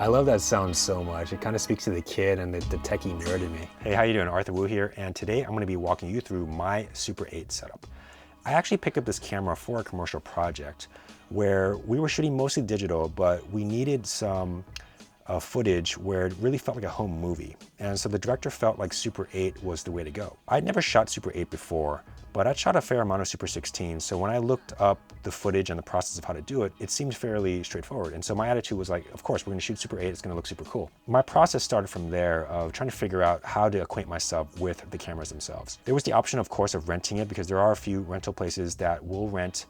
I love that sound so much. It kind of speaks to the kid and the techie nerd in me. Hey, how you doing? Arthur Wu here, and today I'm going to be walking you through my Super 8 setup. I actually picked up this camera for a commercial project where we were shooting mostly digital, but we needed some footage where it really felt like a home movie. And so the director felt like Super 8 was the way to go. I'd never shot Super 8 before, but I'd shot a fair amount of Super 16. So when I looked up the footage and the process of how to do it, it seemed fairly straightforward. And so my attitude was like, of course, we're gonna shoot Super 8, it's gonna look super cool. My process started from there of trying to figure out how to acquaint myself with the cameras themselves. There was the option, of course, of renting it because there are a few rental places that will rent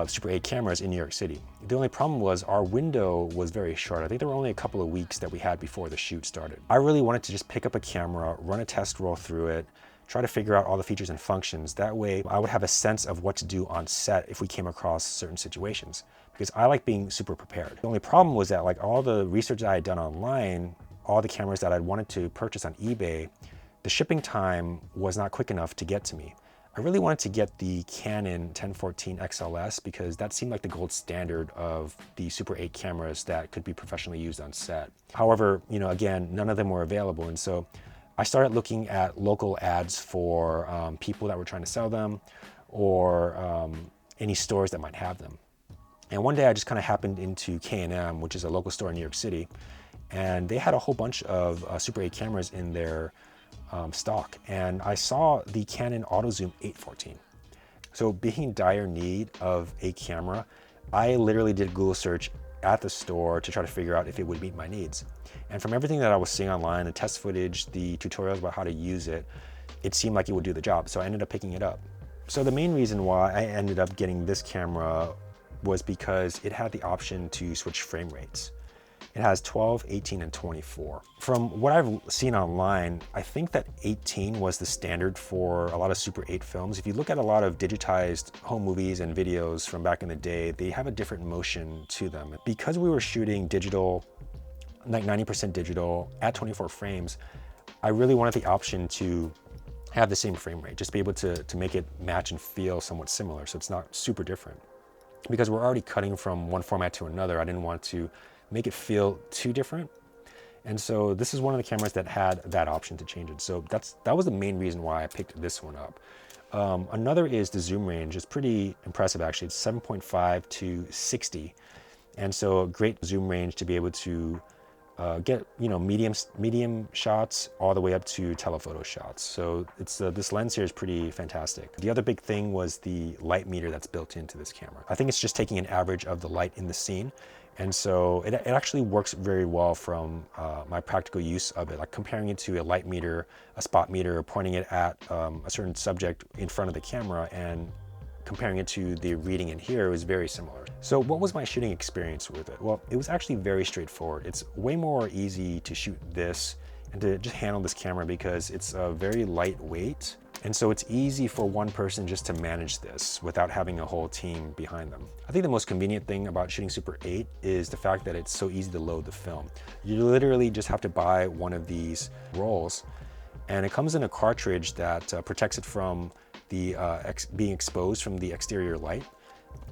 Super 8 cameras in New York City. The only problem was our window was very short. I think there were only a couple of weeks that we had before the shoot started. I really wanted to just pick up a camera, run a test roll through it, try to figure out all the features and functions. That way I would have a sense of what to do on set if we came across certain situations, because I like being super prepared. The only problem was that like all the research that I had done online, all the cameras that I'd wanted to purchase on eBay, the shipping time was not quick enough to get to me. I really wanted to get the Canon 1014 XLS because that seemed like the gold standard of the Super 8 cameras that could be professionally used on set. However, again, none of them were available. And so I started looking at local ads for people that were trying to sell them or any stores that might have them. And one day I just kind of happened into K&M, which is a local store in New York City, and they had a whole bunch of Super 8 cameras in their stock, and I saw the Canon AutoZoom 814. So being in dire need of a camera, I literally did a Google search at the store to try to figure out if it would meet my needs. And from everything that I was seeing online, the test footage, the tutorials about how to use it, it seemed like it would do the job. So I ended up picking it up. So the main reason why I ended up getting this camera was because it had the option to switch frame rates. It has 12, 18, and 24. From what I've seen online, I think that 18 was the standard for a lot of Super 8 films. If you look at a lot of digitized home movies and videos from back in the day, they have a different motion to them. Because we were shooting digital, like 90% digital at 24 frames, I really wanted the option to have the same frame rate, just be able to make it match and feel somewhat similar, so it's not super different. Because we're already cutting from one format to another, I didn't want to make it feel too different. And so this is one of the cameras that had that option to change it. So that was the main reason why I picked this one up. Another is the zoom range. It's pretty impressive actually. It's 7.5 to 60. And so a great zoom range to be able to get medium shots all the way up to telephoto shots. So it's this lens here is pretty fantastic. The other big thing was the light meter that's built into this camera. I think it's just taking an average of the light in the scene. And so it actually works very well from my practical use of it, like comparing it to a light meter, a spot meter, pointing it at a certain subject in front of the camera and comparing it to the reading in here was very similar. So what was my shooting experience with it? Well, it was actually very straightforward. It's way more easy to shoot this and to just handle this camera because it's very lightweight. And so it's easy for one person just to manage this without having a whole team behind them. I think the most convenient thing about shooting Super 8 is the fact that it's so easy to load the film. You literally just have to buy one of these rolls, and it comes in a cartridge that protects it from the being exposed from the exterior light.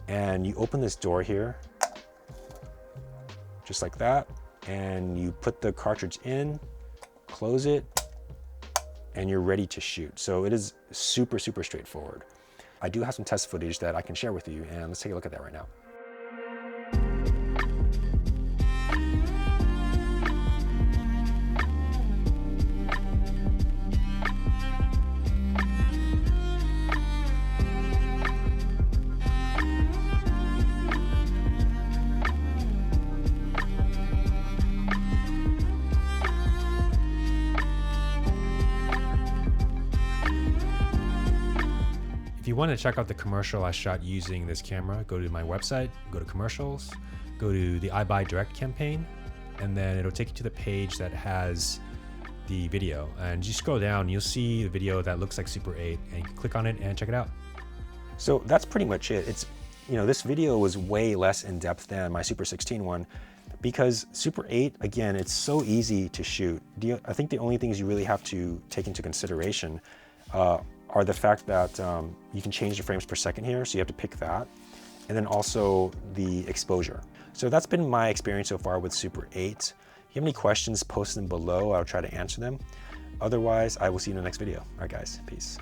And you open this door here, just like that, and you put the cartridge in, close it, and you're ready to shoot. So it is super, super straightforward. I do have some test footage that I can share with you, and let's take a look at that right now. If you want to check out the commercial I shot using this camera, go to my website, go to commercials, go to the iBuy Direct campaign, and then it'll take you to the page that has the video. And you scroll down, you'll see the video that looks like Super 8, and you can click on it and check it out. So that's pretty much it. It's, this video was way less in depth than my Super 16 one because Super 8, again, it's so easy to shoot. I think the only things you really have to take into consideration are the fact that you can change the frames per second here, so you have to pick that. and then also the exposure. So that's been my experience so far with Super 8. If you have any questions, post them below. I'll try to answer them. Otherwise, I will see you in the next video. All right, guys, peace.